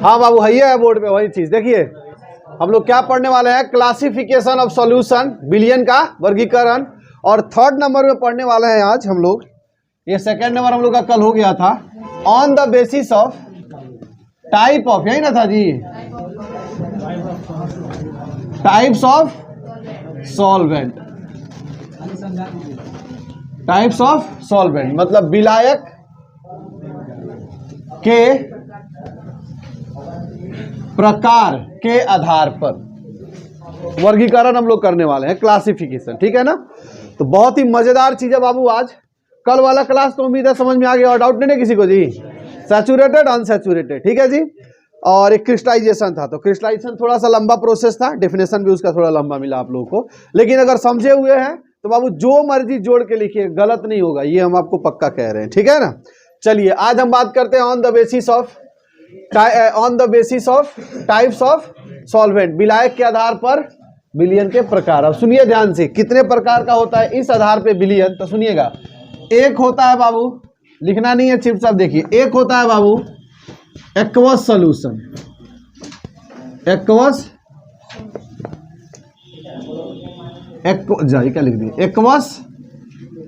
हाँ बाबू है बोर्ड पे वही चीज। देखिए हम लोग क्या पढ़ने वाले हैं, क्लासिफिकेशन ऑफ सॉल्यूशन, बिलियन का वर्गीकरण। और थर्ड नंबर में पढ़ने वाले हैं आज हम लोग, ये सेकंड नंबर हम लोग का कल हो गया था, on the basis of type of, यही ना था जी, types of solvent. Types of solvent मतलब विलायक के प्रकार के आधार पर वर्गीकरण हम लोग करने वाले हैं, क्लासिफिकेशन, ठीक है ना। तो बहुत ही मजेदार चीज है बाबू आज। कल वाला क्लास तो उम्मीद है समझ में आ गया और डाउट नहीं है किसी को जी। सैचुरेटेड अनसैचुरेटेड, ठीक है जी। और एक क्रिस्टलाइजेशन था, तो क्रिस्टलाइजेशन थोड़ा सा लंबा प्रोसेस था, डेफिनेशन भी उसका थोड़ा लंबा मिला आप लोगों को, लेकिन अगर समझे हुए हैं तो बाबू जो मर्जी जोड़ के लिखिए, गलत नहीं होगा, ये हम आपको पक्का कह रहे हैं, ठीक है ना। चलिए आज हम बात करते हैं on the basis of types of solvent, विलायक के आधार पर विलयन के प्रकार। अब सुनिए ध्यान से, कितने प्रकार का होता है इस आधार पे विलयन, तो सुनिएगा। एक होता है बाबू, लिखना नहीं है चिप साहब, देखिए एक होता है बाबू एक्वस सॉल्यूशन, एक्वस क्या लिख दिए, एक्वस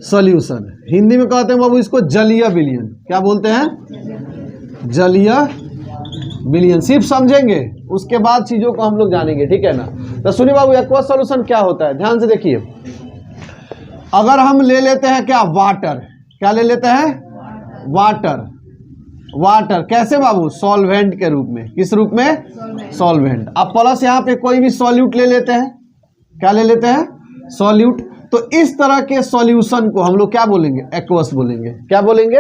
सॉल्यूशन। हिंदी में कहते हैं बाबू इसको जलीय विलयन। क्या बोलते हैं? जलीय विलयन। सिर्फ समझेंगे, उसके बाद चीजों को हम लोग जानेंगे, ठीक है ना। तो सुनिए बाबू एक्वस सॉल्यूशन क्या होता है, ध्यान से देखिए। अगर हम ले लेते हैं क्या, वाटर, क्या ले लेते हैं? वाटर। वाटर कैसे बाबू? सॉल्वेंट के रूप में। किस रूप में? सॉल्वेंट। अब प्लस यहाँ पे कोई भी सॉल्यूट ले लेते हैं, क्या ले लेते हैं? सॉल्यूट। तो इस तरह के सॉल्यूशन को हम लोग क्या बोलेंगे? एक्वस बोलेंगे। क्या बोलेंगे?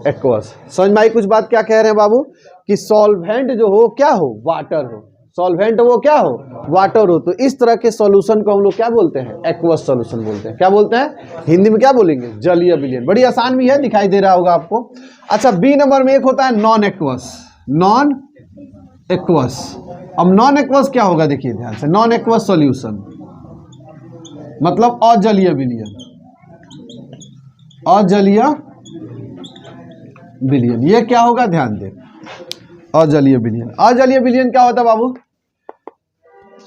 एक्वस। समझ में आई कुछ बात क्या कह रहे हैं बाबू? कि सॉल्वेंट जो हो क्या हो? वाटर हो। सॉल्वेंट वो क्या हो? वाटर हो। तो इस तरह के सॉल्यूशन को हम लोग क्या बोलते हैं? एक्वस सॉल्यूशन बोलते हैं। क्या बोलते हैं? हिंदी में क्या बोलेंगे? जलीय विलयन। बड़ी आसान भी है, दिखाई दे रहा होगा आपको। अच्छा, बी नंबर में एक होता है नॉन एक्वस। Non aqueous. अब नॉन एक्वस क्या होगा, देखिए ध्यान से। नॉन एक्वस सॉल्यूशन मतलब अजलीय विलयन। अजलीय विलयन ये क्या होगा, ध्यान दें। अजलीय विलयन। अजलीय विलयन क्या होता है बाबू?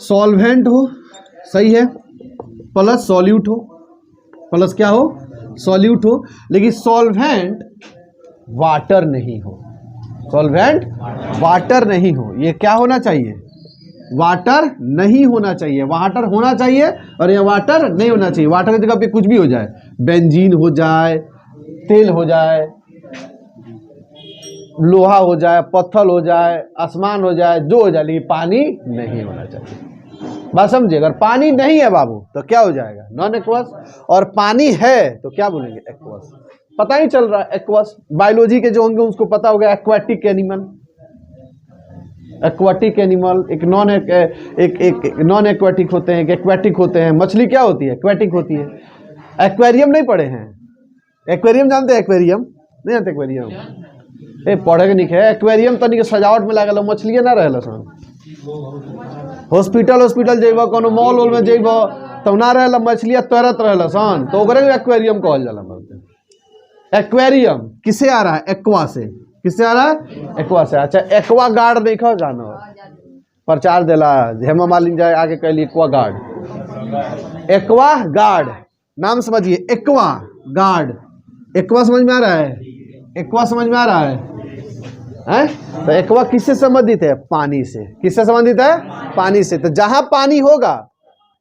सॉल्वेंट हो, सही है, प्लस सॉल्यूट हो, प्लस क्या हो? सॉल्यूट हो, लेकिन सॉल्वेंट वाटर नहीं हो। सॉल्वेंट वाटर नहीं हो। ये क्या होना चाहिए? वाटर नहीं होना चाहिए। वाटर होना चाहिए और ये वाटर नहीं होना चाहिए। वाटर की जगह पे कुछ भी हो जाए, बेंजीन हो जाए, तेल हो जाए, लोहा हो जाए, पत्थर हो जाए, आसमान हो जाए, जो हो जाए, लेकिन पानी नहीं होना चाहिए। बात समझिए। अगर पानी नहीं है बाबू तो क्या हो जाएगा? Non aqueous. और पानी है तो क्या बोलेंगे? एक्वस। पता ही चल रहा है एक्वस। बायोलॉजी के जो होंगे उसको पता होगा, एक्वाटिक एनिमल। एक्वाटिक एनिमल एक नॉन एक्वाटिक होते हैं, एक एक्वाटिक होते हैं। मछली क्या होती है? एक्वाटिक होती है। एक्वेरियम नहीं पढ़े हैं? एक्वेरियम जानते हैं? एक्वेरियम नहीं जानते? एक्वेरियम पढ़े के नहीं है। एक्वेरियम तनिक सजावट में लागल, मछलिए ना रहे सन। हॉस्पिटल जेब, कोनो मॉल वॉल में जेब तो ना रहे मछलियाँ तैरत रहे सन, तो ओकरे एक्वेरियम कहल जाला। एक्वेरियम किसे आ रहा है? एक्वा से। किससे आ रहा है? एक्वा से। अच्छा, एक्वा गार्ड नहीं खा जानो, प्रचार देला हेमा मालिनी जाए आगे कहली एक्वा गार्ड। एक्वा गार्ड नाम समझिए, एक्वा गार्ड। एक्वा समझ में आ रहा है? एक्वा समझ में आ रहा है? तो एक्वा किससे संबंधित है? पानी से। किससे संबंधित है? पानी से। तो जहां पानी होगा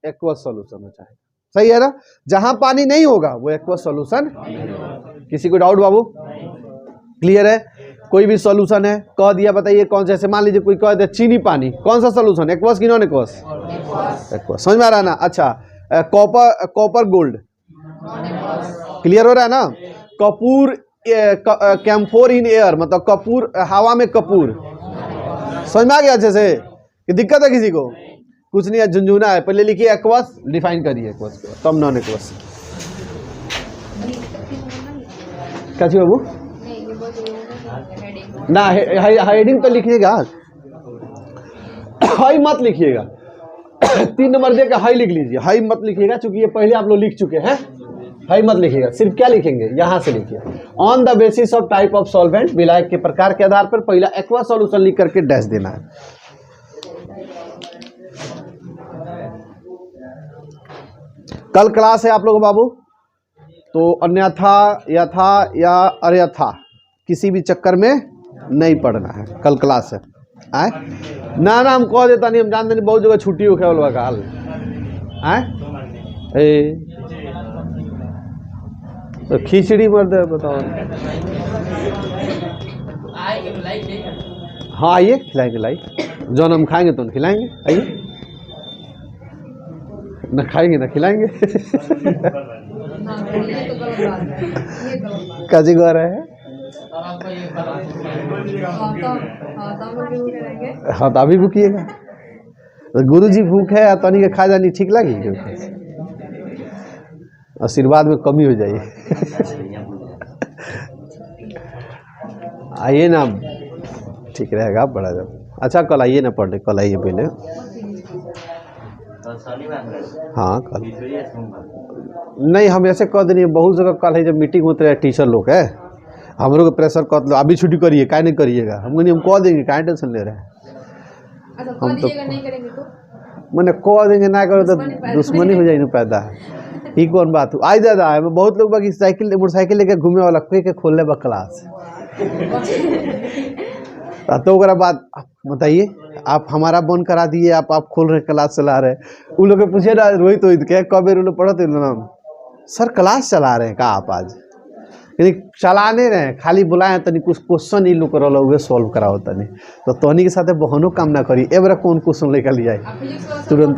एक्वस सॉल्यूशन हो जाएगा, सही है ना। जहां पानी नहीं होगा वो एक्वस सॉल्यूशन। किसी को डाउट बाबू? क्लियर है? कोई भी सॉल्यूशन है कह दिया, बताइए कौन से। मान लीजिए कोई कह दे चीनी पानी, कौन सा सॉल्यूशन? एक्वस की नॉन एक्वस? एक्वस। समझ में आ रहा है ना। अच्छा, कॉपर गोल्ड, क्लियर हो रहा है ना। कपूर, कैम्फोर इन एयर मतलब कपूर, हवा में कपूर। समझ में आ गया अच्छे से? कि दिक्कत है किसी को? कुछ नहीं है, झुंझुना है। पहले लिखिए एक्वस, डिफाइन करिए एक्वस के, तब नॉन एक्वस। क्या चाहिए बाबू? ना हेडिंग तो लिखिएगा, हाई मत लिखिएगा। 3 नंबर दे के हाई लिख लीजिए, हाई मत लिखिएगा, चूंकि ये पहले आप लोग लिख चुके हैं। भाई मत लिखिएगा, सिर्फ क्या लिखेंगे यहां से लिखिए, on the basis of type of solvent, विलायक के प्रकार के आधार पर पहला एक्वा सॉल्यूशन लिख करके डैश देना है। कल क्लास है आप लोगों बाबू, तो अन्यथा यथा या अर्यथा किसी भी चक्कर में नहीं पढ़ना है, कल क्लास है। आए ना ना हम कह देता नहीं, हम जानते नहीं बहुत जगह छुट्टी हो खेल का हाल आए तो खिचड़ी मर दे बताओ। हाँ आइए खिलाएंगे, लाई जौन हम खाएंगे तो खिलाएंगे, आइए न खाएंगे ना खिलाएंगे। काजी गो रहे हैं हाँ तो अभी भूखिएगा, तो गुरु जी भूख है तनी के खा जानी ठीक लगी, आशीर्वाद में कमी हो जाइए। आइए ना ठीक रहेगा बड़ा जब। अच्छा कल आइए ना पढ़ने, कल आइए पहले। हाँ कल नहीं, हम ऐसे कह देंगे बहुत जगह कल है जब मीटिंग होते रहे टीचर लोग है, हम लोग प्रेशर कर लो अभी छुट्टी करिए, काय नहीं करिएगा, हम कह देंगे, काय टेंशन ले रहे हैं। हम तो मैंने कह देंगे ना करो तो दुश्मनी हो जाए ना पैदा है, ही कौन बात हो। आज दादा है बहुत लोग बाकी साइकिल मोटरसाइकिल लेके घूमे वाला के खोल ले बा क्लास तो बाद बताइए आप हमारा बंद करा दिए, आप खोल रहे क्लास चला रहे। उन लोग पूछे ना रोहित के कब पढ़ते नाम सर क्लास चला रहे हैं का आप आज, यानी चला नहीं रहे खाली बुलाए तनी कुछ क्वेश्चन ही लोग रहा सॉल्व कराओ तनी, तो तोहनी के साथ बहनों काम ना करी ए बार कौन क्वेश्चन लेकर लिया तुरंत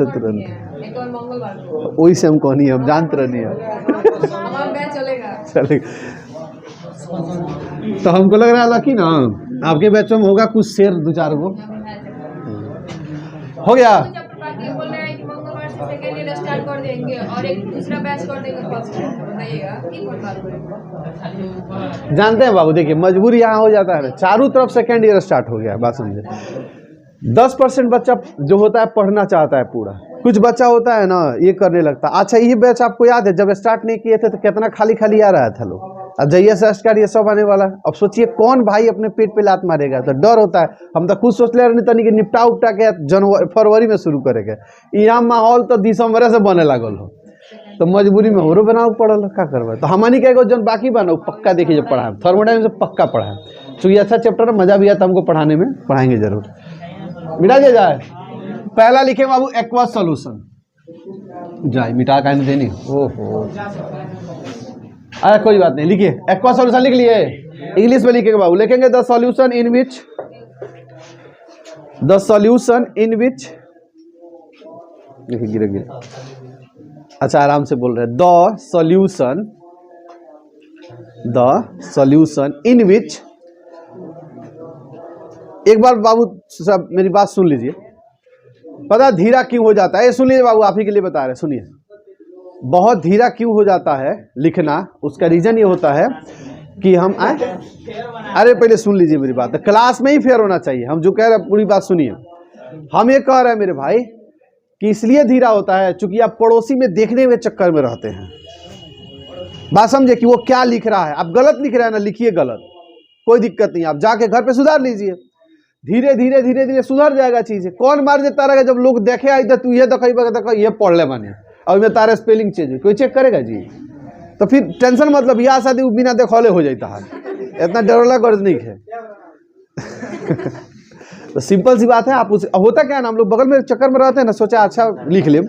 वही से हम कहनी हम जानते रहनी है चलेगा। तो हमको लग रहा है कि ना आपके बैच में होगा कुछ शेर दो चार गो हो गया। जानते हैं बाबू देखिए मजबूरी यहाँ हो जाता है, चारों तरफ सेकेंड ईयर स्टार्ट हो गया है, बात समझे। 10% बच्चा जो होता है पढ़ना चाहता है पूरा, कुछ बच्चा होता है ना ये करने लगता है। अच्छा ये बैच आपको याद है जब स्टार्ट नहीं किए थे तो कितना खाली खाली आ रहा था लोग, अब जैसे से स्टार्ट ये सब आने वाला है। अब सोचिए कौन भाई अपने पेट पे लात मारेगा, तो डर होता है। हम तो खुद सोच ले रहे तनी कि निपटा उपटा के फरवरी में शुरू करेंगे, यहाँ माहौल तो दिसंबर से बने लागल हो, तो मजबूरी में होरो बनाओ पड़ल, क्या करवा। तो हमनी के जन बाकी बना पक्का देखिए जब पढ़ा थर्मोडायनामिक्स से पक्का पढ़ा, चूँकि अच्छा चैप्टर है मजा भी आता हमको पढ़ाने में, पढ़ाएंगे जरूर। मिटा दिया जाए, पहला लिखे बाबू एक्वा सॉल्यूशन, जाए मिटा का देनी। ओहो अरे कोई बात नहीं, लिखिए एक्वा सॉल्यूशन लिख लिए, इंग्लिश में लिखेंगे बाबू, लिखेंगे the solution in which, the solution in which, लिखिए गिरे गिरे, अच्छा आराम से बोल रहे हैं, द सॉल्यूशन इन विच। एक बार बाबू सब मेरी बात सुन लीजिए, पता धीरा क्यों हो जाता है, ये सुन लीजिए बाबू आप ही के लिए बता रहे हैं, सुनिए। बहुत धीरा क्यों हो जाता है लिखना, उसका रीजन ये होता है कि हम अरे पहले सुन लीजिए मेरी बात, क्लास में ही फेयर होना चाहिए, हम जो कह रहे हैं पूरी बात सुनिए। हम ये कह रहे हैं मेरे भाई कि इसलिए धीरा होता है चूंकि आप पड़ोसी में देखने में चक्कर में रहते हैं, बात समझे कि वो क्या लिख रहा है, आप गलत लिख रहे हैं ना लिखिए गलत, कोई दिक्कत नहीं, आप जाके घर पे सुधार लीजिए, धीरे धीरे धीरे धीरे सुधर जाएगा चीजें। कौन मार देता रहेगा जब लोग देखे आई तू ये देखो ये पढ़ ले माने और मैं तारा स्पेलिंग चेंज कोई चेक करेगा जी, तो फिर टेंशन मतलब यह शादी बिना देखौले हो जाता है, इतना डरला गर्ज नहीं है। तो सिंपल सी बात है, आप उस होता क्या ना हम लोग बगल में चक्कर में रहते हैं ना, सोचा अच्छा लिख ले,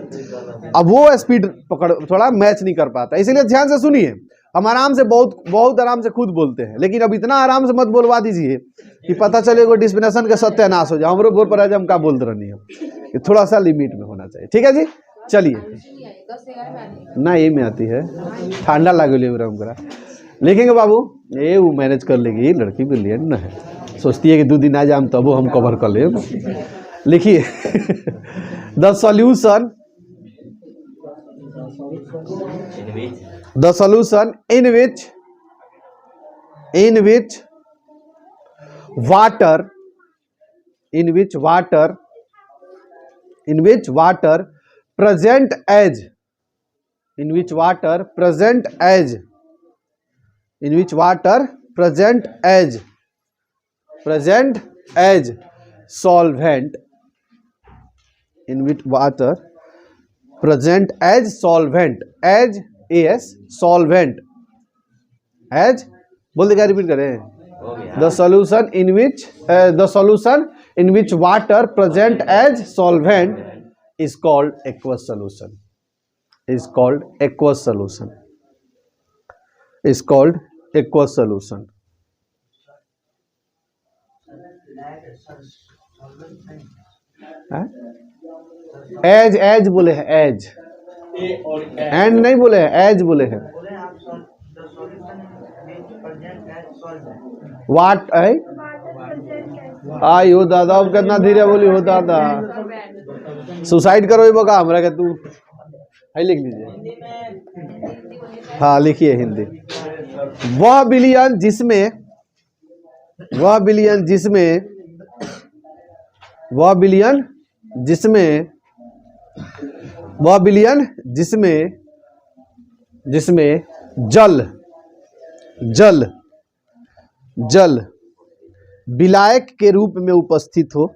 अब वो स्पीड पकड़ थोड़ा मैच नहीं कर पाता, इसीलिए ध्यान से सुनिए। हम आराम से बहुत आराम से खुद बोलते हैं, लेकिन अब इतना आराम से मत बोलवा दीजिए कि पता चले कोई डिस्पिनेशन का सत्यानाश हो जाए, हमारे बोल पर हम क्या बोलते रहनी है, थोड़ा सा लिमिट में होना चाहिए, ठीक है जी। चलिए ना ये में आती है, ठंडा लगे करा लिखेंगे बाबू, ये वो मैनेज कर लेगी, लड़की ब्रिलियंट न है, सोचती है कि 2 दिन आ जाए तब हम कवर कर ले। लिखिए the solution in which water present as in which water present as solvent, in which water present as solvent, as solvent, as बोल देगा, रिपीट करें, the solution in which water present as solvent is called aqueous solution, is called aqueous solution, is called aqueous solution. As बोले हैं, as and नहीं बोले हैं, as बोले हैं. वाट है आई हो दादा, अब कितना धीरे बोली हो दादा, सुसाइड करो ये बका हमरा के, तू है लिख लीजिए. हाँ लिखिए हिंदी. वह बिलियन जिसमें जल विलायक के रूप में उपस्थित हो,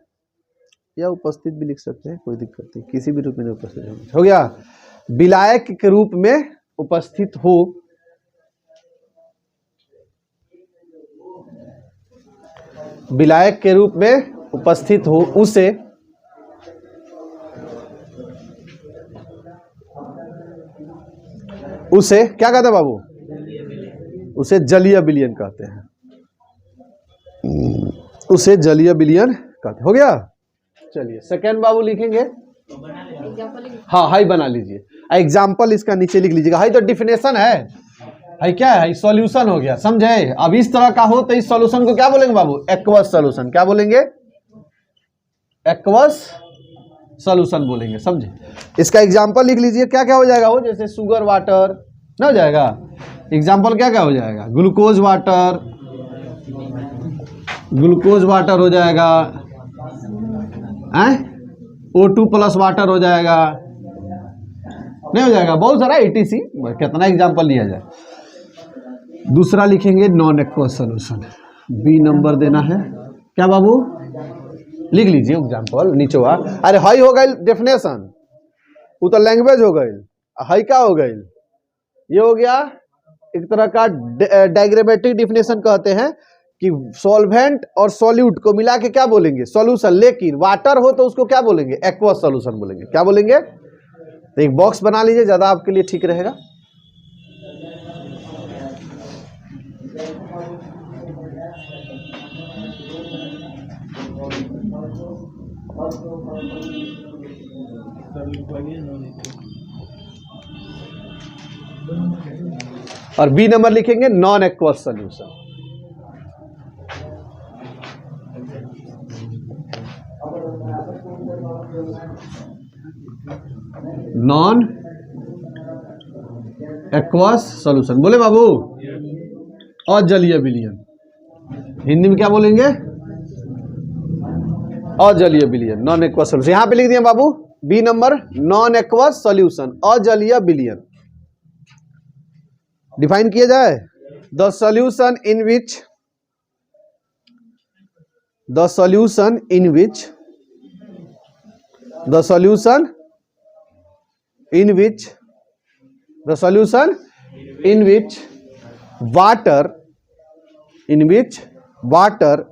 या उपस्थित भी लिख सकते हैं, कोई दिक्कत नहीं, किसी भी रूप में उपस्थित हो गया. विलायक के रूप में उपस्थित हो, विलायक के रूप में उपस्थित हो, उसे क्या कहते हैं बाबू, उसे जलीय विलयन कहते हैं, उसे जलीय विलयन कहते. हो गया. चलिए सेकेंड बाबू लिखेंगे. हाँ हाई बना लीजिए, एग्जाम्पल इसका नीचे लिख लीजिएगा. हाई तो डिफिनेशन है, हाई क्या है, सॉल्यूशन हो गया, समझे. अब इस तरह का हो तो इस सॉल्यूशन को क्या बोलेंगे बाबू, एक्वस सॉल्यूशन. क्या बोलेंगे, एक्वस सॉल्यूशन बोलेंगे, समझे. इसका एग्जाम्पल लिख लीजिए. क्या क्या हो जाएगा वो, जैसे शुगर वाटर ना हो जाएगा. एग्जाम्पल क्या क्या हो जाएगा, ग्लूकोज वाटर हो जाएगा, O2 प्लस वाटर हो जाएगा, नहीं हो जाएगा, बहुत सारा ETC, कितना एग्जाम्पल लिया जाए. दूसरा लिखेंगे non aqueous solution. B number देना है. क्या बाबू लिख लीजिए एग्जाम्पल नीचे हुआ. अरे हाई हो गई डेफिनेशन, वो तो लैंग्वेज हो गई. हाई क्या हो गई, ये हो गया एक तरह का डायग्रामेटिक डिफिनेशन कहते हैं कि सॉल्वेंट और सॉल्यूट को मिला के क्या बोलेंगे, सॉल्यूशन. लेकिन वाटर हो तो उसको क्या बोलेंगे, एक्वस सॉल्यूशन बोलेंगे. क्या बोलेंगे, तो एक बॉक्स बना लीजिए, ज्यादा आपके लिए ठीक रहेगा. और बी नंबर लिखेंगे non aqueous solution. Non aqueous solution बोले बाबू. अजलीय विलयन, हिंदी में क्या बोलेंगे, अजलीय विलयन, नॉन एक्वस सॉल्यूशन. यहां पे लिख दिए बाबू B number, non aqueous solution, अजलीय विलयन. डिफाइन किया जाए, the solution in which water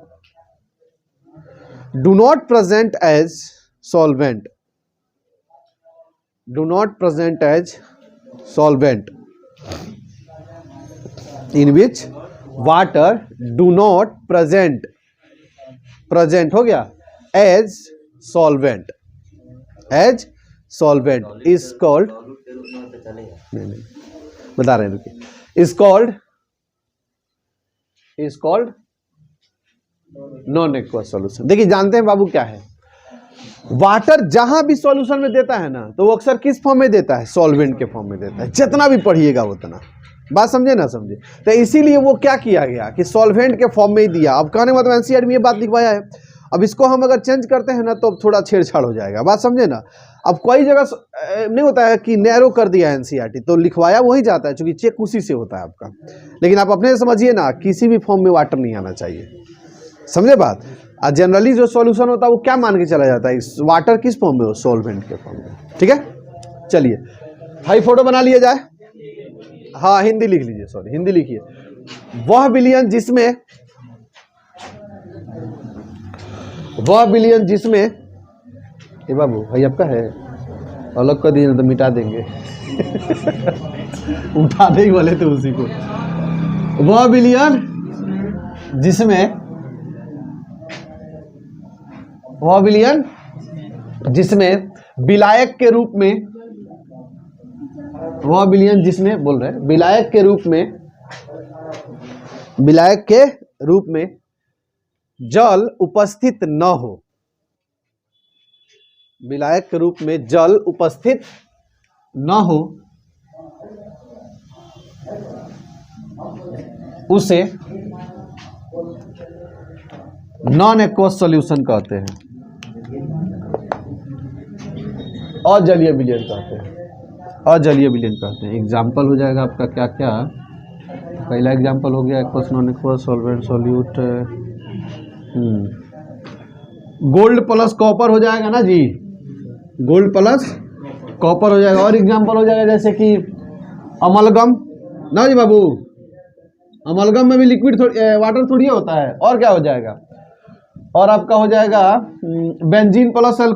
do not present as solvent, in which water do not present हो गया as solvent is called, नहीं बता रहे हैं रुकिए, is called non aqueous solution. देखिए जानते हैं बाबू क्या है, वाटर जहां भी सॉल्यूशन में देता है ना, तो वो अक्सर किस फॉर्म में देता है, सॉल्वेंट के फॉर्म में देता है. जितना भी पढ़िएगा उतना, बात समझे ना समझे. तो इसीलिए वो क्या किया गया कि सॉल्वेंट के फॉर्म में ही दिया. अब कहने मतलब एनसीईआरटी में ये बात लिखवाया है. अब इसको हम अगर चेंज करते हैं ना तो थोड़ा छेड़छाड़ हो जाएगा, बात समझे ना। अब कोई जगह नहीं होता है कि नैरो कर दिया एनसीईआरटी तो लिखवाया वही जाता है, क्योंकि चेक उसी से होता है आपका। लेकिन आप अपने समझिए ना, किसी भी फॉर्म में वाटर नहीं आना चाहिए, समझे बात। और जनरली जो सॉल्यूशन होता है वो क्या मान के चला जाता है, वाटर किस फॉर्म में हो, सॉल्वेंट के फॉर्म में, ठीक है। चलिए भाई फोटो बना लिया जाए। हाँ हिंदी लिख लीजिए, सॉरी हिंदी लिखिए। वह विलयन जिसमें ये बाबू भाई आपका है, अलग कर दीजिए तो मिटा देंगे उठा दे ही बोले तो उसी को। वह विलयन जिसमें विलायक के रूप में, वह विलयन जिसमें बोल रहे हैं विलायक के रूप में जल उपस्थित न हो, विलायक के रूप में जल उपस्थित न हो, उसे नॉन एक्वस सॉल्यूशन कहते हैं, अजलीय विलयन कहते हैं, अजलीय विलयन कहते हैं। एग्जाम्पल हो जाएगा आपका क्या क्या। पहला एग्जाम्पल हो गया aqueous, non aqueous, solvent, solute. Gold plus copper हो जाएगा ना जी, गोल्ड प्लस कॉपर हो जाएगा। और एग्जाम्पल हो जाएगा जैसे कि अमलगम ना जी बाबू, अमलगम में भी लिक्विड वाटर थोड़ी होता है। और क्या हो जाएगा, और आपका हो जाएगा benzene plus oil,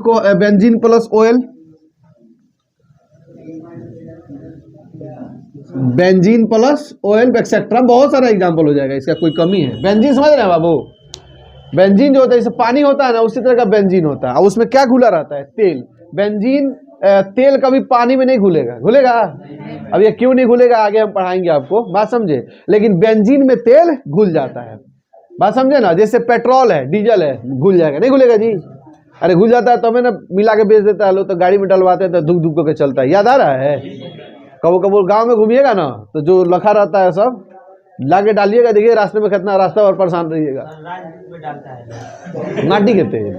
benzene plus oil etcetera. बहुत सारा एग्जाम्पल हो जाएगा, इसका कोई कमी है। बेंजीन समझ रहे हैं बाबू, बेंजीन जो होता है जैसे पानी होता है ना, उसी तरह का बेंजीन होता है। और उसमें क्या घुला रहता है, तेल। बेंजीन तेल कभी पानी में नहीं घुलेगा, घुलेगा? अब ये क्यों नहीं घुलेगा आगे हम पढ़ाएंगे आपको, बात समझे। लेकिन बेंजीन में तेल घुल जाता है, बात समझे ना। जैसे पेट्रोल है, डीजल है, घुल जाएगा, नहीं घुलेगा जी? अरे घुल जाता है तो हमें ना मिला के बेच देता है लोग, तो गाड़ी में डलवाते हैं तो धुक धुक करके चलता है। याद आ रहा है? कबो कबो गांव में घूमिएगा ना तो जो लखा रहता है सब लाके डालिएगा, देखिए रास्ते में कितना रास्ता और परेशान रहिएगा। माटी के तेल,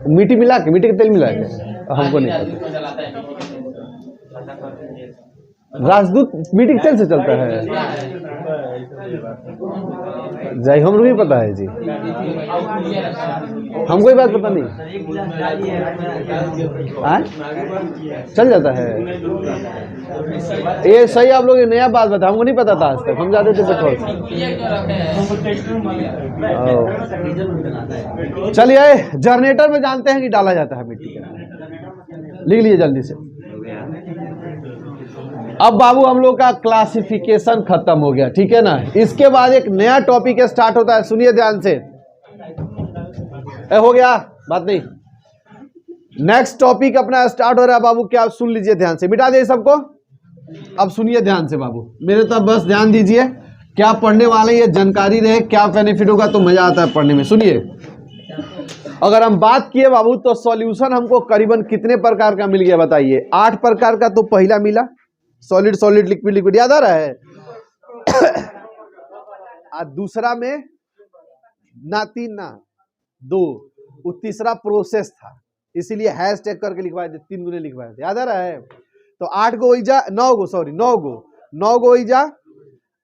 मिट्टी मिला के, मिट्टी के तेल मिला के, हमको नहीं पता। राजदूत मिट्टी के तेल से चलता है, जाई हमको भी पता है जी, हमको ही बात पता नहीं। चल जाता है ये सही। आप लोग ये नया बात बता, हमको नहीं पता था आज तक, हम जाते थे पेट्रोल। चलिए जनरेटर में जानते हैं कि डाला जाता है मिट्टी का, लिख लीजिए जल्दी से। अब बाबू हम लोग का क्लासिफिकेशन खत्म हो गया, ठीक है ना। इसके बाद एक नया टॉपिक स्टार्ट होता है, सुनिए ध्यान से। हो गया बात नहीं, नेक्स्ट टॉपिक अपना स्टार्ट हो रहा है बाबू, क्या सुन लीजिए ध्यान से, मिटा दे सबको। अब सुनिए ध्यान से बाबू, मेरे तरफ बस ध्यान दीजिए, क्या पढ़ने वाले ये जानकारी रहे, क्या बेनिफिट होगा तो मजा आता है पढ़ने में। सुनिए, अगर हम बात किए बाबू तो सॉल्यूशन हमको करीबन कितने प्रकार का मिल गया बताइए? 8 प्रकार का तो पहला मिला, सॉलिड सॉलिड लिक्विड लिक्विड, याद आ रहा है? और दूसरा में ना 3 ना 2, वो तीसरा प्रोसेस था, इसीलिए हैशटैग करके लिखवाए थे, 3 गुने लिखवाए थे, याद आ रहा है? तो 8 गो इजा 9 गो, सॉरी 9 गो इजा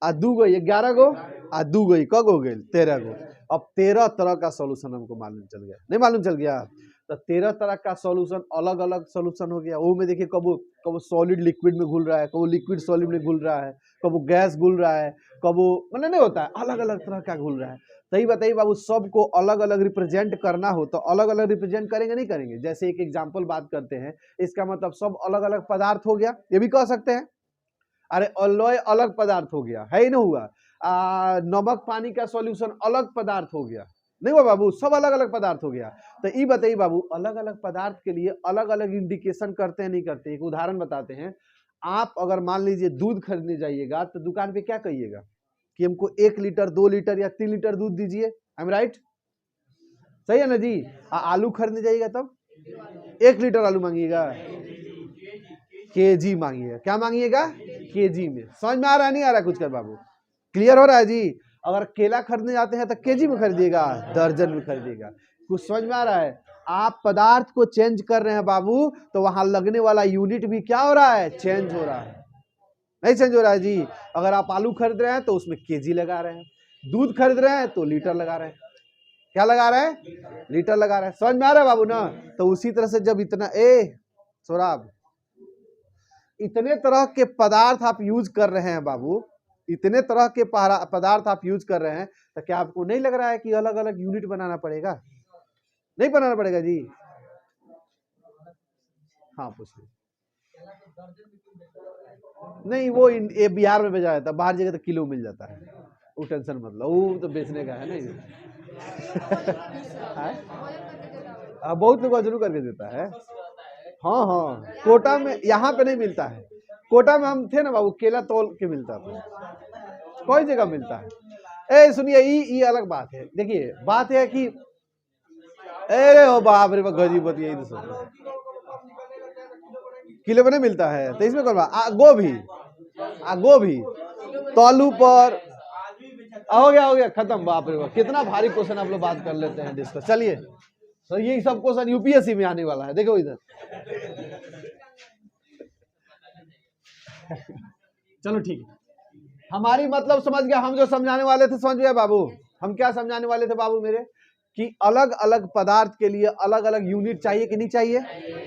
आ 2 गो 11 गो आ 2 गो क गो गए 13 गो। अब 13 तरह का सॉल्यूशन हमको मालूम चल गया, नहीं मालूम चल गया? तो 13 तरह का सॉल्यूशन, अलग अलग सॉल्यूशन हो गया। वो में देखिए कबो सॉलिड लिक्विड में घुल रहा है, कबो लिक्विड सॉलिड में घुल रहा है, कबो गैस घुल रहा है, कबो मतलब नहीं होता है, अलग अलग तरह का घुल रहा है। सही बताइए बाबू, सबको अलग अलग रिप्रेजेंट करना हो तो अलग अलग रिप्रेजेंट करेंगे, नहीं करेंगे? जैसे एक एग्जाम्पल बात करते हैं, इसका मतलब सब अलग अलग पदार्थ हो गया, ये भी कह सकते हैं। अरे अलॉय अलग पदार्थ हो गया, है ही ना हुआ। नमक पानी का सॉल्यूशन अलग पदार्थ हो गया, नहीं हुआ बाबू? सब अलग अलग पदार्थ हो गया। तो ये बताइए बाबू, अलग अलग पदार्थ के लिए अलग अलग इंडिकेशन करते हैं, नहीं करते? एक उदाहरण बताते हैं। आप अगर मान लीजिए दूध खरीदने जाइएगा तो दुकान पे क्या कहिएगा कि हमको 1 लीटर 2 लीटर या 3 लीटर दूध दीजिए, आई एम राइट? सही है ना जी? आलू खरीदने जाइएगा तब 1 लीटर आलू मांगिएगा, केजी मांगिएगा, क्या मांगिएगा? केजी में। समझ में आ रहा है नहीं आ रहा कुछ कर बाबू? क्लियर हो रहा है जी? अगर केला खरीदने जाते हैं तो केजी में खरीदिएगा, दर्जन में खरीदिएगा। कुछ समझ में आ रहा है? आप पदार्थ को चेंज कर रहे हैं बाबू, तो वहां लगने वाला यूनिट भी क्या हो रहा है? चेंज हो रहा है। नहीं चेंज हो रहा है जी? अगर आप आलू खरीद रहे हैं तो उसमें केजी लगा रहे हैं, दूध खरीद रहे हैं तो लीटर लगा रहे हैं। क्या लगा रहे हैं? लीटर लगा रहे हैं। समझ में आ रहा है बाबू ना? तो उसी तरह से जब इतना सोराब इतने तरह के पदार्थ आप यूज कर रहे हैं बाबू, इतने तरह के पदार्थ आप यूज कर रहे हैं, तो क्या आपको नहीं लग रहा है कि अलग अलग यूनिट बनाना पड़ेगा? नहीं बनाना पड़ेगा जी? हाँ पूछिए। नहीं वो ये बिहार में भेजा जाता है, बाहर जगह तो किलो मिल जाता है, वो टेंशन मतलब, वो तो बेचने का है नहीं। बहुत लोग वजन करके देता है। हाँ हाँ, कोटा में, यहाँ पे नहीं मिलता है। कोटा में हम थे ना बाबू, केला तोल के मिलता था, कोई जगह मिलता है। सुनिए, ये अलग बात है। देखिए बात है कि अरे ओ बाप रे, गजी बत यही तो किलो में नहीं मिलता है, तो इसमें कौन बात? गोभी, गोभी तौलू पर हो गया खत्म। बाप रे बाप, कितना भारी क्वेश्चन आप लोग बात कर लेते हैं डिस्कस। चलिए, तो ये सब क्वेश्चन यूपीएससी में आने वाला है, देखो इधर। चलो ठीक है, हमारी मतलब समझ गया, हम जो समझाने वाले थे समझ गया बाबू। हम क्या समझाने वाले थे बाबू मेरे, कि अलग अलग पदार्थ के लिए अलग अलग यूनिट चाहिए कि नहीं चाहिए?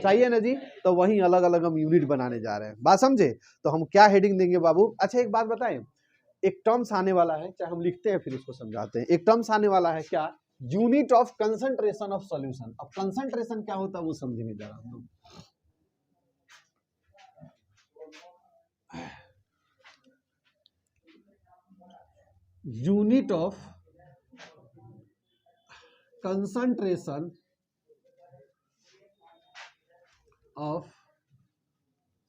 चाहिए ना जी? तो वही अलग अलग हम यूनिट बनाने जा रहे हैं, बात समझे? तो हम क्या हेडिंग देंगे बाबू? अच्छा एक बात बताएं, एक टर्म्स आने वाला है, चाहे हम लिखते हैं फिर इसको समझाते हैं। एक टर्म्स आने वाला है, क्या? Unit of concentration of solution. अब कंसंट्रेशन क्या होता है वो समझने जा रहा हूं। Unit of concentration of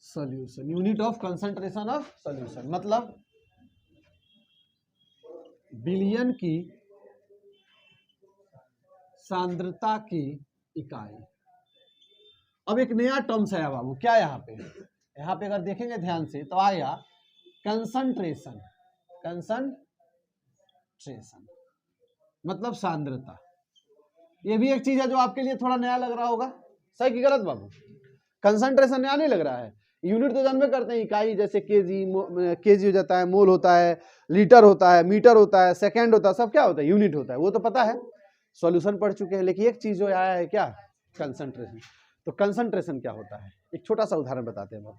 solution. Unit of concentration of solution मतलब विलयन की सांद्रता की इकाई। अब एक नया टर्म्स आया बाबू, क्या यहाँ पे? यहाँ पे अगर देखेंगे ध्यान से तो आया कंसंट्रेशन। कंसंट्रेशन मतलब सांद्रता। ये भी एक चीज है जो आपके लिए थोड़ा नया लग रहा होगा, सही कि गलत बाबू? कंसंट्रेशन नया नहीं लग रहा है? यूनिट तो जानते करते हैं, इकाई, जैसे केजी, केजी हो जाता है, मोल होता है, लीटर होता है, मीटर होता है, सेकेंड होता है, सब क्या होता है? यूनिट होता है, वो तो पता है, सॉल्यूशन पढ़ चुके हैं। लेकिन एक चीज जो आया है, क्या? कंसंट्रेशन। तो कंसंट्रेशन क्या होता है? एक छोटा सा उदाहरण बताते हैं बाबू।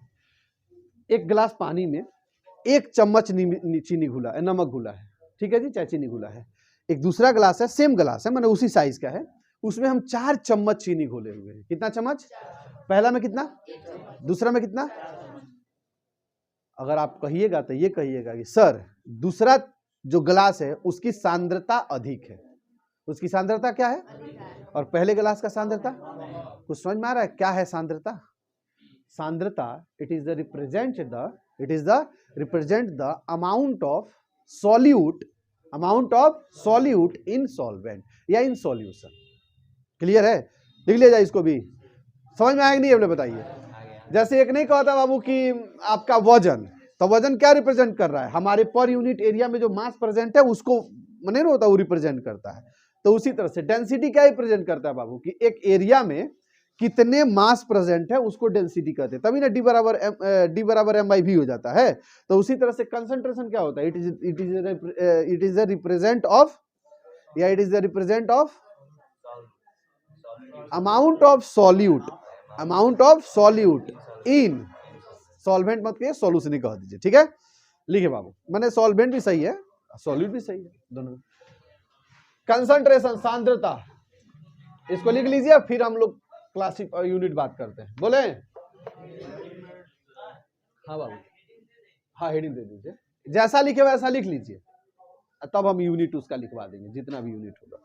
एक गिलास पानी में 1 चम्मच चीनी घुला, नमक घुला है, ठीक है जी, चाहे चीनी घुला है। एक दूसरा गिलास है, सेम गिलास है, मैंने उसी साइज का है, उसमें हम 4 चम्मच चीनी घोले हुए हैं। कितना चम्मच? पहला में कितना, दूसरा में कितना? अगर आप कहिएगा तो ये कहिएगा कि सर दूसरा जो गिलास है उसकी सांद्रता अधिक है। उसकी सांद्रता क्या है? और पहले गिलास का सांद्रता? कुछ समझ में आ रहा है क्या है सांद्रता? सांद्रता, it is the represent the amount of solute in solvent या इन सॉल्यूशन। क्लियर है? लिख लिया जाए इसको भी। समझ में आएगा नहीं? हमने बताइए। जैसे एक नहीं कहता बाबू कि आपका वजन, तो वजन क्या रिप्रेजेंट कर रहा है? हमारे पर यूनिट एरिया में जो मास प्रेजेंट है उसको नहीं होता, वो रिप्रेजेंट करता है। तो उसी तरह से डेंसिटी क्या रिप्रेजेंट करता है बाबू, कि एक एरिया में कितने मास प्रेजेंट है उसको डेंसिटी कहते हैं। तभी ना डी बराबर एम बाई वी हो जाता है। तो उसी तरह से कंसंट्रेशन क्या होता है? It is the represent of, या it is the represent of amount of solute in solvent, मत कहिए सॉल्यूशन ही कह दीजिए, ठीक है? लिखे बाबू, मैंने सॉल्वेंट भी सही है, सॉल्यूट भी सही है, दोनों। कंसंट्रेशन सांद्रता, इसको लिख लीजिए, फिर हम लोग क्लासिक और यूनिट बात करते हैं। बोले? हाँ बाबू, हाँ हेडिंग दे दीजिए, जैसा लिखे वैसा लिख लीजिए, तब हम यूनिट उसका लिखवा देंगे, जितना भी यूनिट होगा।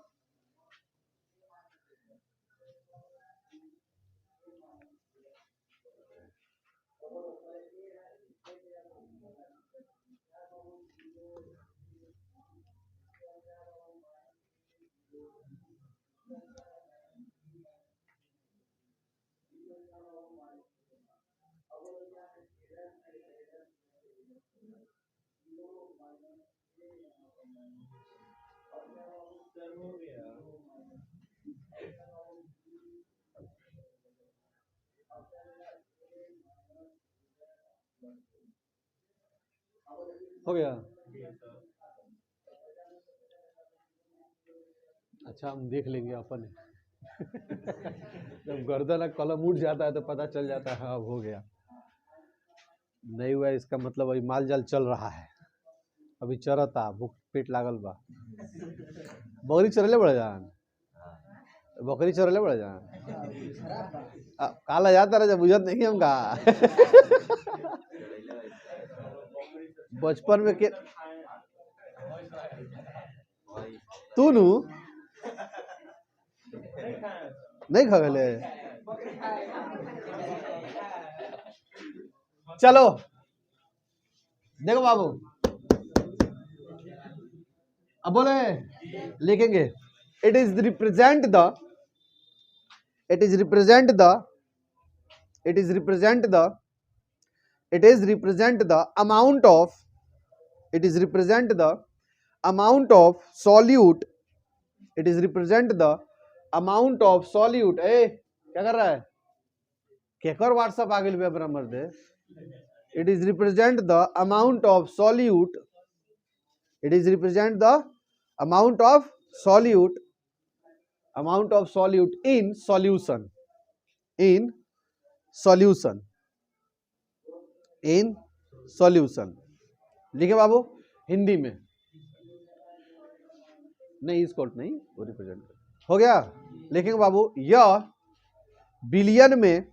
हो गया। अच्छा हम देख लेंगे अपन जब गर्दन और कलम उठ जाता है तो पता चल जाता है हाँ अब हो गया। नहीं हुआ इसका मतलब अभी माल जाल चल रहा है, अभी चरता, भूख पेट लागल बा। बकरी चरले बड़ा जान, बकरी चरले बड़ा जान काला जाता रहा बुझत नहीं हम का बचपन में के तू नु नहीं खा गए। चलो देखो बाबू अब बोले लिखेंगे it is represent the amount of solute ए क्या कर रहा है केकर व्हाट्सएप आ गई बराबर दे। It is represent the amount of solute in solution लिखे बाबू हिंदी में नहीं स्कॉट नहीं वो रिप्रेजेंट हो गया। लिखेंगे बाबू यह बिलियन में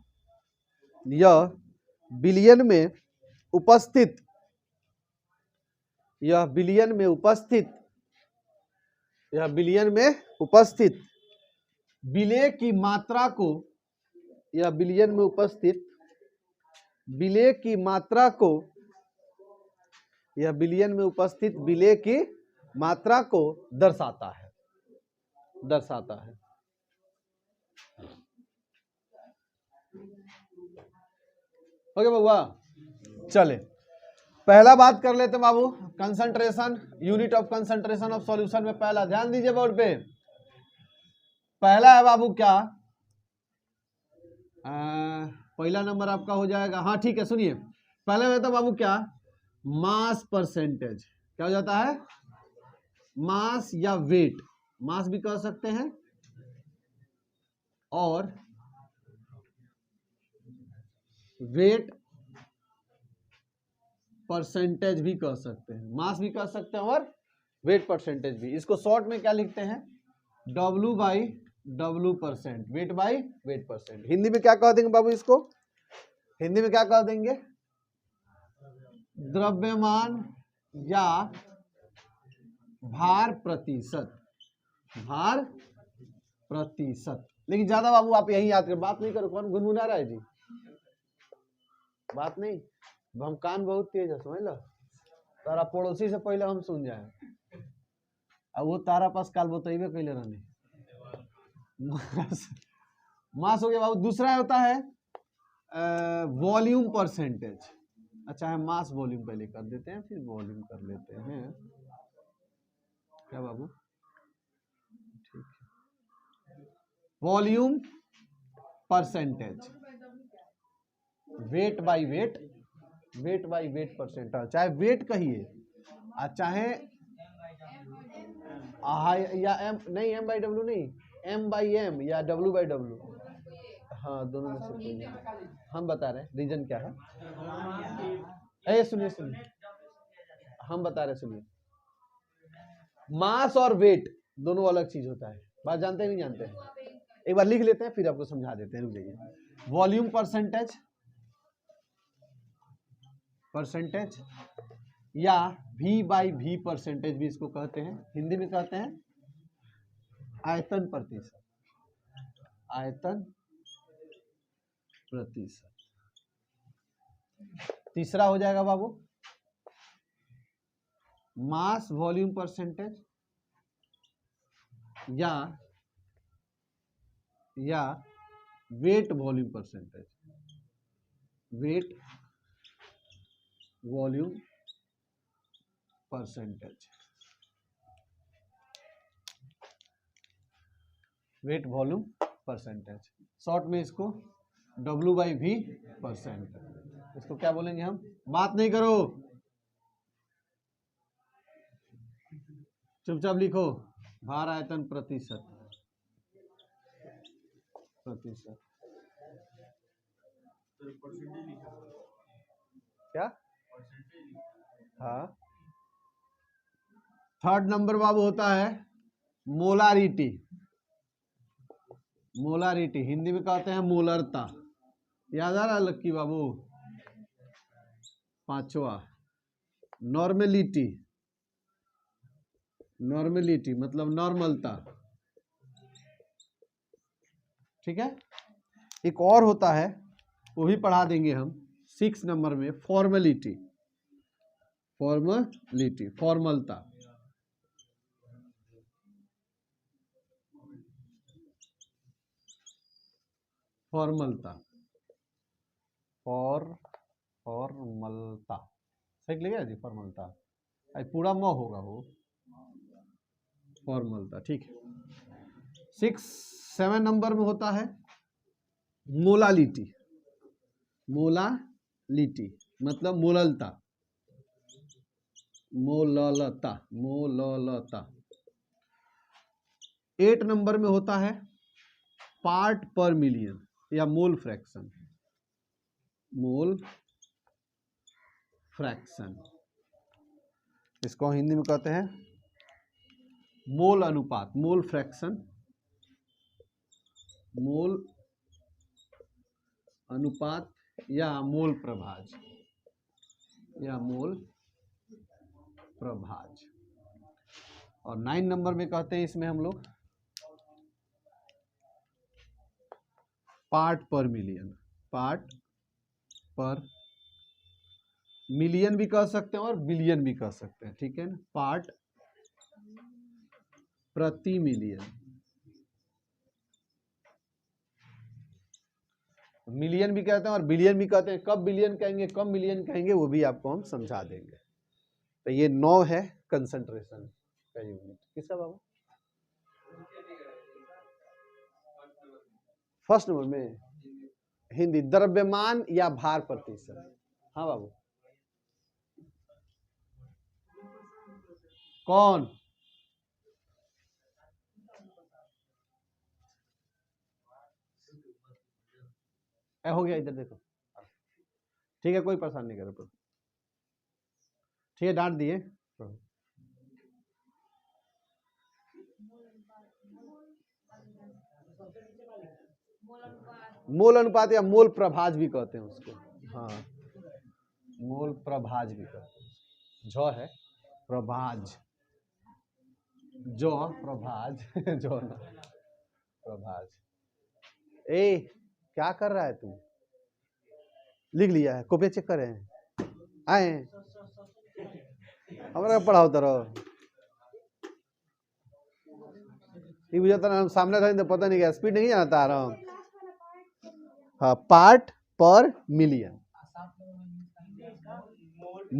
उपस्थित विलेय की मात्रा को दर्शाता है। हो गया बउआ। चले पहला बात कर लेते बाबू concentration, unit of concentration of solution में पहला ध्यान दीजिए बोर्ड पे। पहला है बाबू क्या पहला नंबर आपका हो जाएगा, हाँ ठीक है सुनिए, पहले में तो बाबू क्या मास परसेंटेज, क्या हो जाता है मास या वेट, मास भी कह सकते हैं और वेट परसेंटेज भी कह सकते हैं, मास भी कह सकते हैं और वेट परसेंटेज भी। इसको शॉर्ट में क्या लिखते हैं W by W percent, weight by wait percent. Hindi में क्या कह देंगे बाबू इसको, हिंदी में क्या कह देंगे द्रव्यमान या भार प्रतिशत, लेकिन ज्यादा बाबू आप यही याद कर, बात नहीं करो, कौन गुनगुना रहा है जी, बात नहीं, हम कान बहुत तेज है समझ लो, तारा पड़ोसी से पहले हम सुन जाए, अब वो तारा पास काल बतेबे कैले रहने मास हो गया बाबू। दूसरा होता है वॉल्यूम परसेंटेज, अच्छा है मास वॉल्यूम पहले कर देते हैं फिर वॉल्यूम कर लेते हैं, क्या बाबू ठीक है। Volume percentage weight by wait percentage, चाहे वेट कहिए चाहे या एम नहीं, एम बाई डब्ल्यू नहीं, एम बाई एम या डब्ल्यू बाई डब्ल्यू, हाँ दोनों में से कोई हम बता रहे हैं रीजन क्या है। सुनिए हम बता रहे सुनिए, मास और वेट दोनों अलग चीज होता है, बात जानते हैं नहीं जानते हैं, एक बार लिख लेते हैं फिर आपको समझा देते हैं, रुक जाइए। वॉल्यूम परसेंटेज या V बाई V परसेंटेज भी इसको कहते हैं, हिंदी में कहते हैं आयतन प्रतिशत, तीसरा हो जाएगा बाबू मास वॉल्यूम परसेंटेज या weight volume percentage, weight volume percentage, short में इसको W बाई V परसेंट, इसको क्या बोलेंगे हम, बात नहीं करो चुपचाप लिखो, भार आयतन प्रतिशत। क्या? हाँ। थर्ड नंबर बाबू होता है मोलारिटी। मोलारिटी हिंदी में कहते हैं मोलरता। याद आ रहा है लक्की बाबू? पांचवा नॉर्मेलिटी। नॉर्मेलिटी मतलब नॉर्मलता। ठीक है। एक और होता है, वो भी पढ़ा देंगे हम 6 नंबर में, फॉर्मेलिटी। फॉर्मेलिटी फॉर्मलता। फॉर्मलता फॉर्मलता सही लिखा जी, फॉर्मलता। पूरा म होगा वो, फॉर्मलता। ठीक है। 7 नंबर में होता है मोलालिटी। मोलालिटी मतलब मोललता। मोललता मोललता। 8 नंबर में होता है पार्ट पर मिलियन या मोल फ्रैक्शन। मोल फ्रैक्शन इसको हिंदी में कहते हैं मोल अनुपात। मोल फ्रैक्शन, मोल अनुपात या मोल प्रभाज, या मोल प्रभाज। और 9 नंबर में कहते हैं इसमें हम लोग पार्ट पर मिलियन। पार्ट पर मिलियन भी कह सकते हैं और बिलियन भी कह सकते हैं। ठीक है ना? पार्ट प्रति मिलियन। मिलियन भी कहते हैं और बिलियन भी कहते हैं। कब बिलियन कहेंगे, कब मिलियन कहेंगे, वो भी आपको हम समझा देंगे। तो ये 9 है कंसंट्रेशन का यूनिट। किसका बाबू? फर्स्ट नंबर में हिंदी, द्रव्यमान या भार प्रतिशत। हाँ बाबू। कौन? हो गया, इधर देखो। ठीक है, कोई परेशान नहीं करो। ठीक है, डांट दिए। मोल अनुपात या मोल प्रभाज भी कहते हैं उसको। हाँ, मोल प्रभाज भी कहते हैं। जो है प्रभाज, जो प्रभाज जो ना प्रभाज। ए क्या कर रहा है तू? लिख लिया है? कॉपी चेक कर रहे हैं? आए हमारा पढ़ाओ तरह सामने था तो पता नहीं क्या स्पीड नहीं जानता आ रहा हूँ। हाँ, पार्ट पर मिलियन।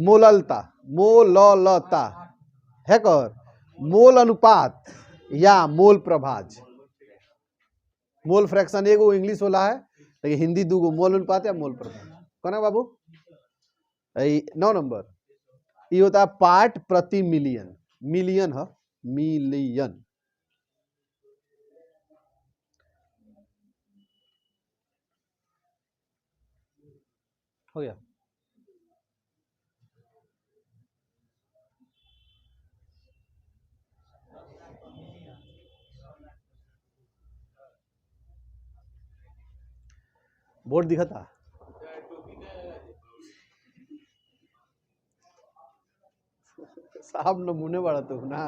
मोललता, मोललता है कर मोल अनुपात या मोल प्रभाज। मोल फ्रैक्शन एगो इंग्लिश वाला है, लेकिन हिंदी दूगो, मोल अनुपात या मोल प्रभाज। कौन है बाबू? 9 नंबर ये होता है पार्ट प्रति मिलियन। मिलियन है, मिलियन। हो गया। बोर्ड दिखा था? साहब नमूने बड़ा तू ना।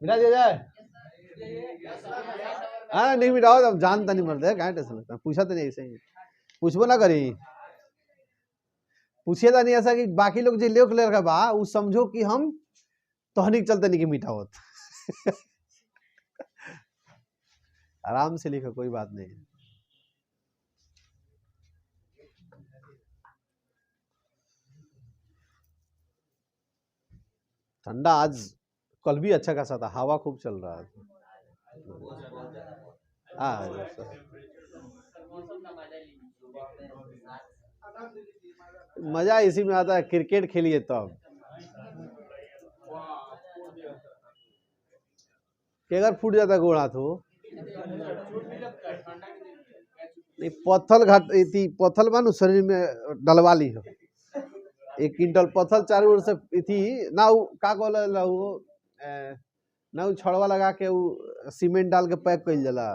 मिटा दिया जाए? हाँ नहीं मिटाओ, अब जानता नहीं मरते क्या टेंशन लगता है। पूछा तो नहीं, ऐसे ही पूछबो ना करी। पूछिए था नहीं ऐसा कि बाकी लोग जो लेख ले रखा बा वो समझो कि हम तोहनी के चलते नहीं कि मीठा होता। आराम से लिखो, कोई बात नहीं। ठंडा आज कल भी अच्छा खासा था, हवा खूब चल रहा था। मजा इसी में आता है, क्रिकेट खेलिए तब। कि अगर फूट जाता गोड़ हाथ हो नहीं, पत्थल घाट थी, पत्थल मानो शरीर में डलवा ली हो, 1 क्विंटल पत्थल चारों ओर से थी ना, वो का कहला वो ना, वो छड़वा लगा के वो सीमेंट डाल के पैक कर जाला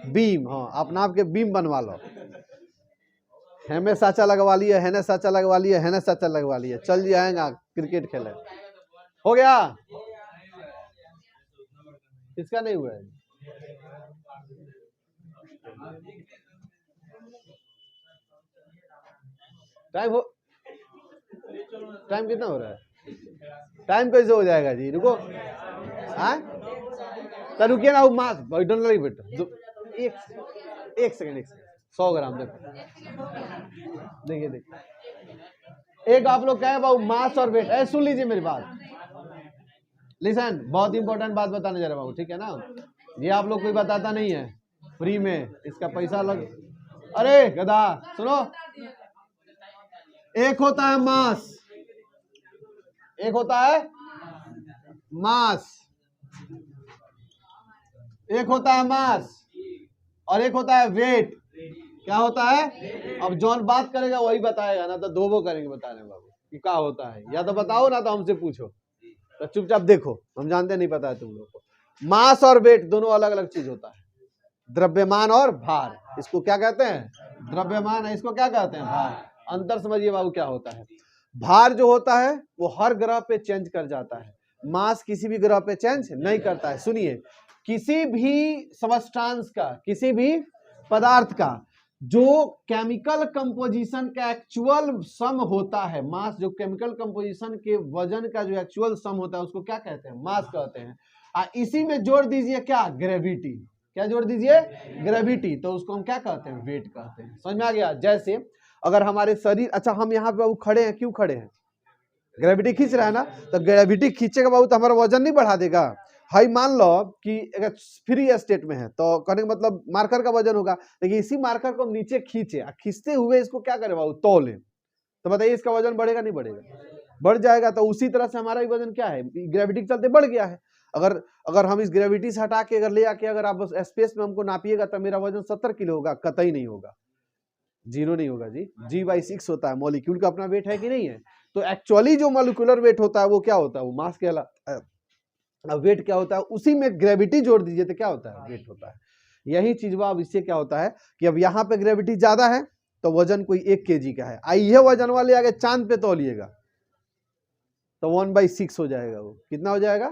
बीम। हाँ, अपना आप के बीम बनवा लो, हेमे साचा लगवा लिया, हेने साचा लगवा लिया, हेने साचा लगवा लिया, चल जाएगा क्रिकेट खेले। हो गया, इसका नहीं हुआ है। टाइम कितना हो रहा है? टाइम कैसे हो जाएगा जी? रुको, तो रुकिए ना, मास डोंट लगी बेटा, एक सेकंड 100 ग्राम देखो, देखिए देखिए, एक आप लोग कहे बाबू मास और वेट, सुन लीजिए मेरी बात, लिसन, बहुत इंपॉर्टेंट बात बताने जा रहा बाबू, ठीक है ना? ये आप लोग कोई बताता नहीं है फ्री में, इसका पैसा लग। अरे गधा सुनो, एक होता है मास, एक होता है मास, एक होता है मास और एक होता है वेट। क्या होता है? अब जॉन बात करेगा वही बताएगा ना, तो दो करेंगे बताने बाबू कि क्या होता है, या तो बताओ ना तो हमसे पूछो, तो चुपचाप देखो, हम जानते नहीं, पता है तुम लोग को। मास और वेट दोनों अलग अलग चीज होता है, द्रव्यमान और भार, इसको क्या कहते हैं? द्रव्यमान है, इसको क्या कहते हैं? भार। अंतर समझिए बाबू क्या होता है। भार जो होता है वो हर ग्रह पे चेंज कर जाता है, मास किसी भी ग्रह पे चेंज नहीं करता है। सुनिए, किसी भी सबस्टांस का, किसी भी पदार्थ का जो केमिकल कंपोजिशन का एक्चुअल सम होता है, मास, जो केमिकल कंपोजिशन के वजन का जो एक्चुअल सम होता है उसको क्या कहते हैं? मास कहते हैं। इसी में जोड़ दीजिए क्या? ग्रेविटी। क्या जोड़ दीजिए? ग्रेविटी। तो उसको हम क्या कहते हैं? वेट कहते हैं। समझ में आ गया? जैसे अगर हमारे शरीर, अच्छा हम यहाँ पे खड़े हैं, क्यों खड़े हैं? ग्रेविटी खींच रहा है ना, तो ग्रेविटी खींचेगा बाबू तो हमारा वजन नहीं बढ़ा देगा। हाई मान लो कि अगर फ्री स्टेट में है तो कहने का मतलब मार्कर का वजन होगा, लेकिन इसी मार्कर को हम नीचे खींचे, खींचते हुए इसको क्या करें बाबू? तौले, तो बताइए इसका वजन बढ़ेगा नहीं बढ़ेगा? बढ़ जाएगा। तो उसी तरह से हमारा वजन क्या है? ग्रेविटी के चलते बढ़ गया है। अगर हम इस ग्रेविटी से हटा के अगर ले आके अगर आप स्पेस में हमको नापिएगा तो मेरा वजन 70 किलो होगा? कतई नहीं होगा, 0 नहीं होगा जी। G/6 होता है, मॉलिक्यूल का अपना वेट है कि नहीं है? तो एक्चुअली जो मॉलिक्यूलर वेट होता है वो क्या होता है? वो मास कहलाता है। वेट क्या होता है? उसी में ग्रेविटी जोड़ दीजिए तो क्या होता है? वेट होता है। यही चीज अब इससे क्या होता है कि अब यहाँ पे ग्रेविटी ज्यादा है तो वजन कोई 1 kg का है, आइए वजन वाले आगे चांद पे तौलिएगा तो 1/6 हो जाएगा। वो कितना हो जाएगा?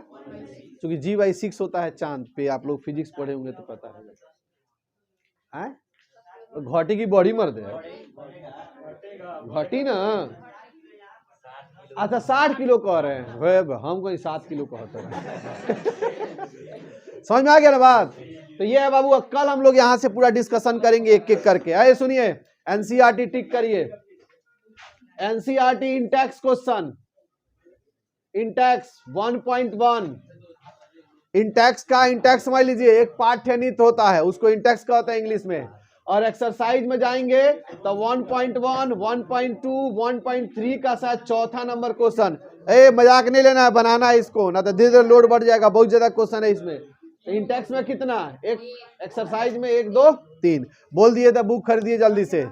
क्योंकि G/6 होता है चांद पे, आप लोग फिजिक्स पढ़े होंगे तो पता है। घटी की बॉडी मर दे, घटी ना। अच्छा 60 किलो कह रहे हैं, हम कोई 7 किलो कहते हैं। समझ में आ गया ना बात? तो ये है बाबू, कल हम लोग यहाँ से पूरा डिस्कशन करेंगे एक एक करके। आइए सुनिए, एनसीईआरटी टिक करिए, NCERT Intex question, Intex 1.1। Intex का इंटेक्स समझ लीजिए, एक पाठ्यनित होता है उसको इंटेक्स कहते हैं इंग्लिश में। और एक्सरसाइज में जाएंगे तो 1.1, 1.2, 1.3 का शायद चौथा नंबर क्वेश्चन। मजाक नहीं लेना है, बनाना है इसको, ना तो धीरे धीरे लोड बढ़ जाएगा, बहुत ज्यादा क्वेश्चन है इसमें। इंटेक्स में कितना? एक एक्सरसाइज में 1, 2, 3 बोल दिए तो बुक खरीदिए जल्दी से।